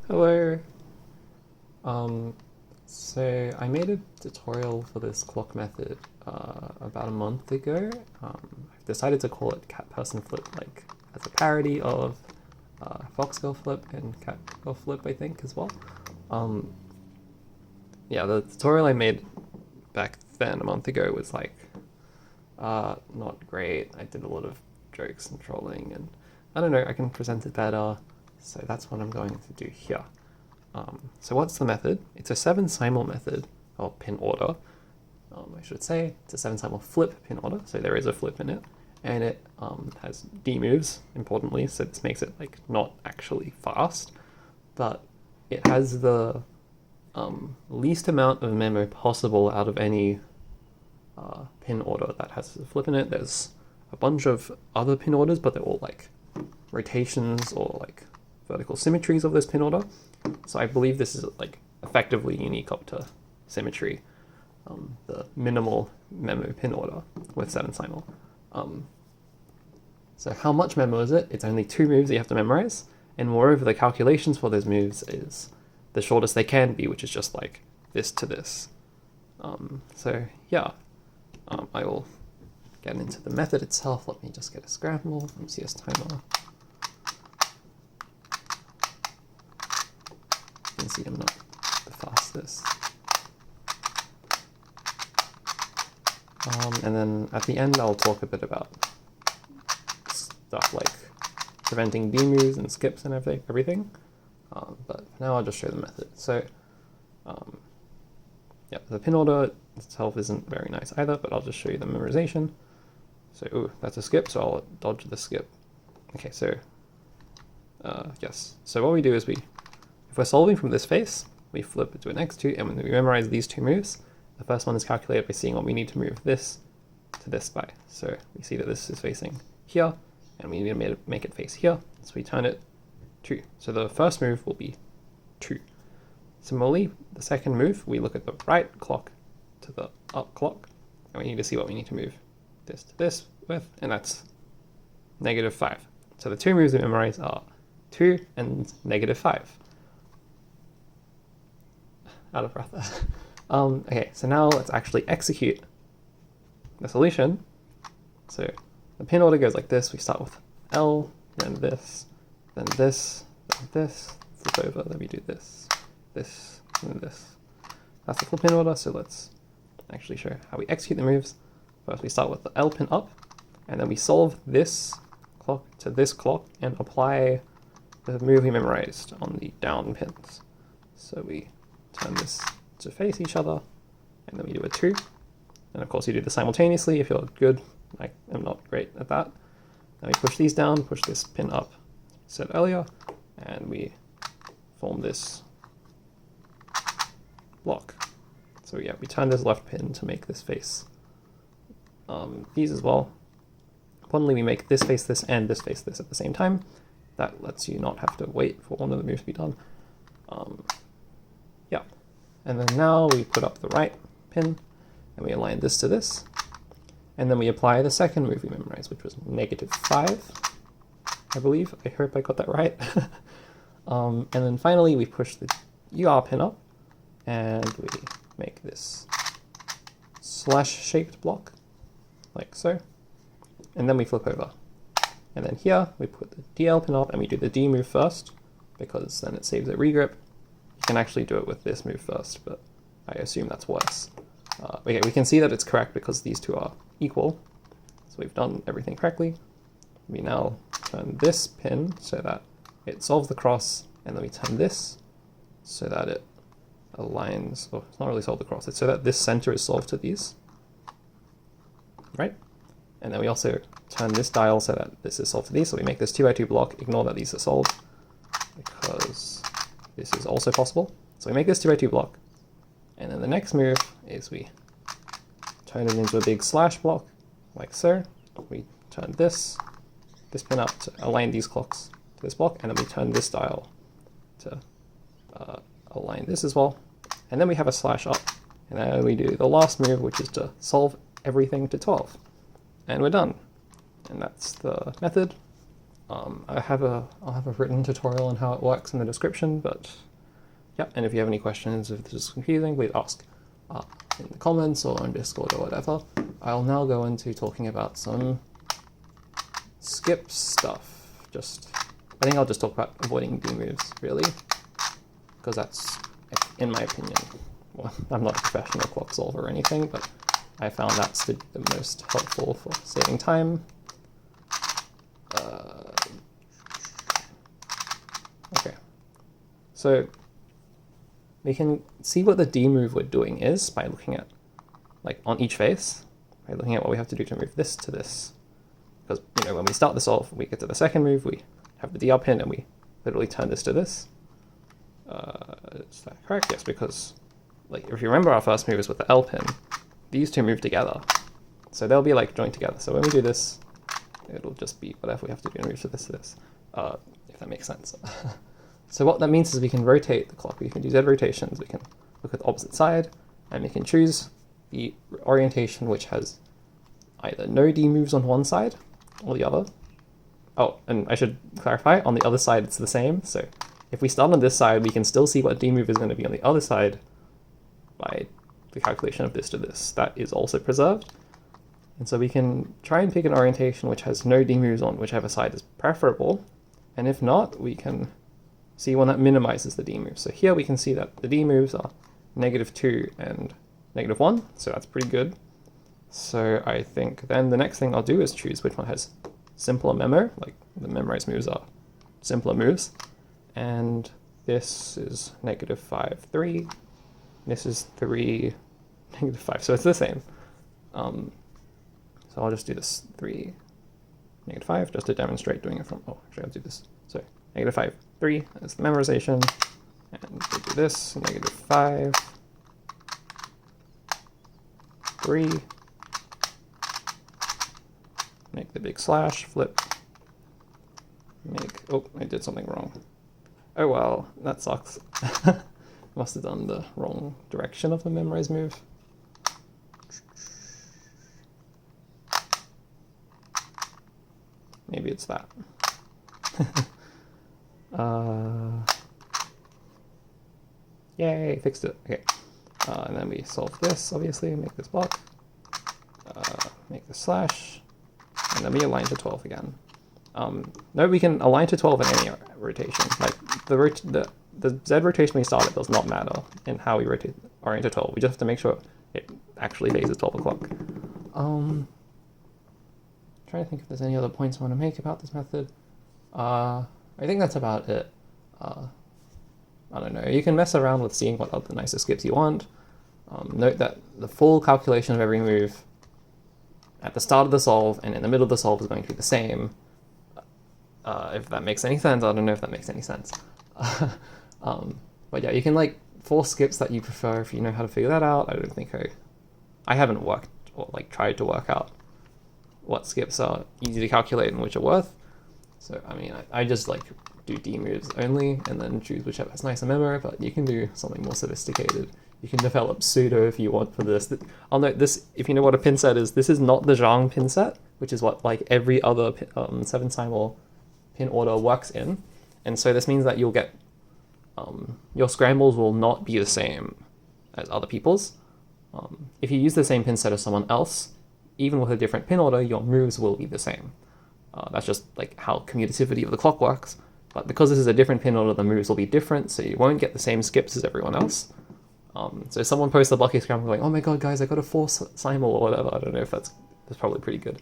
Hello. Um, so I made a tutorial for this clock method about a month ago. I've decided to call it catperson flip, like as a parody of foxgirl flip and catgirl flip, I think, as well. Um, yeah, the tutorial I made back then a month ago was like not great. I did a lot of jokes and trolling, and I don't know, I can present it better. So that's what I'm going to do here. So what's the method? It's a 7-simul method, or pin order. I should say it's a 7-simul flip pin order, so there is a flip in it, and it has D moves, importantly, so this makes it like not actually fast, but it has the least amount of memo possible out of any pin order that has a flip in it. There's a bunch of other pin orders, but they're all like rotations or like vertical symmetries of this pin order. So I believe this is like effectively unique up to symmetry, the minimal memo pin order with 7-simul. So how much memo is it? It's only 2 moves that you have to memorize, and moreover the calculations for those moves is the shortest they can be, which is just like this to this. So yeah, I will get into the method itself. Let me just get a scramble from CS timer. You can see I'm not the fastest. And then at the end I'll talk a bit about stuff like preventing D moves and skips and everything. But for now I'll just show the method. So yeah, the pin order itself isn't very nice either, but I'll just show you the memorization. So ooh, that's a skip, so I'll dodge the skip. Okay, so yes. So what we do is if we're solving from this face, we flip it to an x2, and when we memorize these 2 moves, the first one is calculated by seeing what we need to move this to this by. So we see that this is facing here, and we need to make it face here, so we turn it 2. So the first move will be 2. Similarly, the second move, we look at the right clock to the up clock, and we need to see what we need to move this to this with, and that's -5. So the 2 moves we memorize are 2 and -5. Out of breath there. Okay, so now let's actually execute the solution. So the pin order goes like this. We start with L, then this, then this, then this, flip over, then we do this, this, and this. That's the full pin order, so let's actually show how we execute the moves. First we start with the L pin up, and then we solve this clock to this clock and apply the move we memorized on the down pins. So we turn this to face each other, and then we do a 2. And of course you do this simultaneously if you're good. I am not great at that. Then we push these down, push this pin up, said earlier, and we form this block. So yeah, we turn this left pin to make this face these as well. Importantly, we make this face this and this face this at the same time. That lets you not have to wait for one of the moves to be done. Yeah, and then now we put up the right pin, and we align this to this, and then we apply the second move we memorized, which was -5, I believe. I hope I got that right. And then finally we push the UR pin up, and we make this slash-shaped block, like so, and then we flip over. And then here we put the DL pin up, and we do the D move first, because then it saves a regrip. You can actually do it with this move first, but I assume that's worse. Okay, we can see that it's correct because these 2 are equal. So we've done everything correctly. We now turn this pin so that it solves the cross, and then we turn this so that it aligns, or it's not really solved the cross, it's so that this center is solved to these, right? And then we also turn this dial so that this is solved to these, so we make this 2x2 block, ignore that these are solved, because this is also possible. So we make this 2x2 block, and then the next move is we turn it into a big slash block, like so. We turn this pin up to align these clocks to this block, and then we turn this dial to align this as well. And then we have a slash up, and then we do the last move, which is to solve everything to 12. And we're done. And that's the method. I'll have a written tutorial on how it works in the description, but yeah, and if you have any questions, if this is confusing, please ask in the comments or on Discord or whatever. I'll now go into talking about some skip stuff. I think I'll just talk about avoiding D moves, really, because that's, in my opinion, well, I'm not a professional clock solver or anything, but I found that's the most helpful for saving time. Okay, so we can see what the D move we're doing is by looking at, like, on each face, by looking at what we have to do to move this to this. Because, you know, when we start the solve, we get to the second move, we have the DR pin, and we literally turn this to this. Is that correct? Yes, because, like, if you remember our first move is with the L pin, these two move together. So they'll be, like, joined together. So when we do this, it'll just be whatever we have to do to move to this, if that makes sense. So what that means is we can rotate the clock. We can do Z rotations. We can look at the opposite side, and we can choose the orientation which has either no D moves on one side or the other. Oh, and I should clarify, on the other side it's the same. So if we start on this side, we can still see what D move is going to be on the other side by the calculation of this to this. That is also preserved. And so we can try and pick an orientation which has no D moves on whichever side is preferable. And if not, we can see one that minimizes the D moves. So here we can see that the D moves are -2 and -1, so that's pretty good. So I think then the next thing I'll do is choose which one has simpler memo, like the memorized moves are simpler moves. And this is -5, 3. This is 3, -5, so it's the same. So I'll just do this 3, -5, just to demonstrate doing it from, oh, actually I'll do this. So -5, 3 is the memorization, and we do this, -5, 3, make the big slash, flip, oh, I did something wrong. Oh well, that sucks. Must have done the wrong direction of the memorize move. Maybe it's that. Yay, fixed it. Okay. And then we solve this, obviously, make this block, make the slash, and then we align to 12 again. No, we can align to 12 in any rotation. Like the Z rotation we started does not matter in how we orient to 12. We just have to make sure it actually phases 12 o'clock. Trying to think if there's any other points I want to make about this method. I think that's about it. I don't know. You can mess around with seeing what other nicer skips you want. Note that the full calculation of every move at the start of the solve and in the middle of the solve is going to be the same. If that makes any sense, I don't know if that makes any sense. But yeah, you can like force skips that you prefer if you know how to figure that out. I don't think I haven't worked or like tried to work out what skips are easy to calculate and which are worth. So I mean, I just like do D moves only and then choose whichever has nicer memo, but you can do something more sophisticated. You can develop pseudo if you want for this. I'll note this, if you know what a pin set is, this is not the Zhang pin set, which is what like every other 7 simul pin order works in. And so this means that you'll get, your scrambles will not be the same as other people's. If you use the same pin set as someone else, even with a different pin order, your moves will be the same. That's just like how commutativity of the clock works. But because this is a different pin order, the moves will be different, so you won't get the same skips as everyone else. So if someone posts a blocky scramble going, oh my god guys, I got a 4 simul or whatever, I don't know if that's probably pretty good.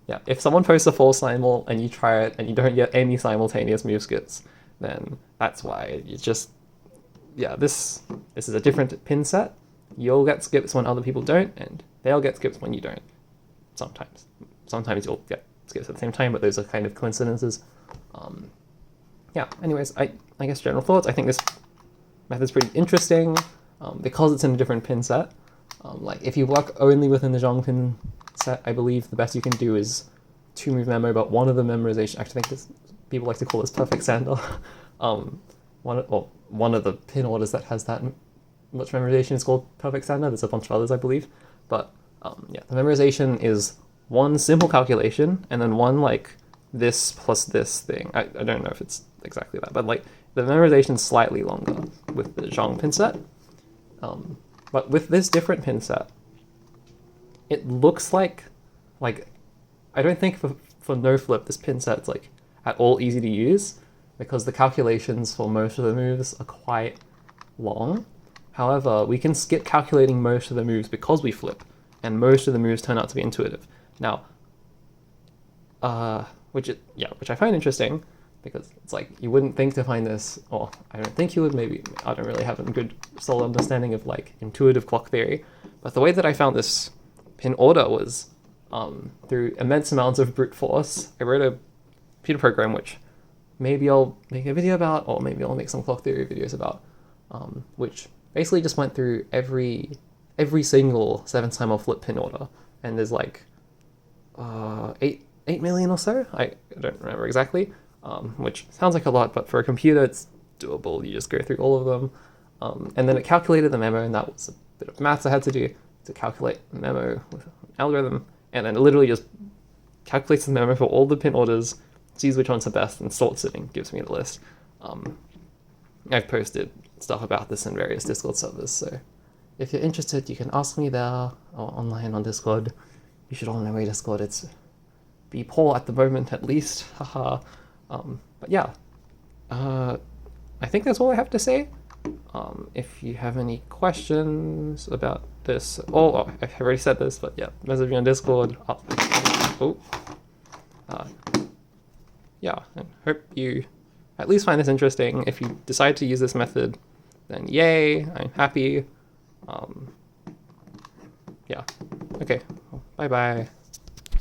Yeah, if someone posts a 4 simul and you try it and you don't get any simultaneous move skips, then that's why. You just, yeah, this is a different pin set. You'll get skips when other people don't, and they'll get skips when you don't. Sometimes. Sometimes you'll get skips at the same time, but those are kind of coincidences. Yeah, anyways, I guess general thoughts. I think this method's pretty interesting because it's in a different pin set. Like if you work only within the Zhang pin set, I believe the best you can do is 2 move memo, but one of the memorization, actually I think this, people like to call this perfect sander. One of the pin orders that has that much memorization is called perfect sander. There's a bunch of others, I believe. But yeah, the memorization is one simple calculation and then one like this plus this thing. I don't know if it's exactly that, but like the memorization is slightly longer with the Zhang pin set. But with this different pin set, it looks like I don't think for no flip this pin set's like at all easy to use, because the calculations for most of the moves are quite long. However, we can skip calculating most of the moves because we flip, and most of the moves turn out to be intuitive. Now, which I find interesting, because it's like you wouldn't think to find this, or I don't think you would, maybe I don't really have a good solid understanding of like intuitive clock theory, but the way that I found this pin order was through immense amounts of brute force. I wrote a computer program which maybe I'll make a video about, or maybe I'll make some clock theory videos about, which basically just went through every single 7-time or flip pin order, and there's like 8 million or so. I don't remember exactly, which sounds like a lot, but for a computer it's doable. You just go through all of them, and then it calculated the memo, and that was a bit of maths I had to do to calculate the memo with an algorithm, and then it literally just calculates the memo for all the pin orders, sees which one's the best, and sorts it and gives me the list. I've posted stuff about this in various Discord servers, so if you're interested, you can ask me there or online on Discord. You should all know my Discord. It's be poor at the moment, at least. Haha. But yeah, I think that's all I have to say. If you have any questions about this, I've already said this, but yeah, message me on Discord. Yeah, and hope you at least find this interesting. If you decide to use this method, then yay, I'm happy. Yeah, okay, bye bye.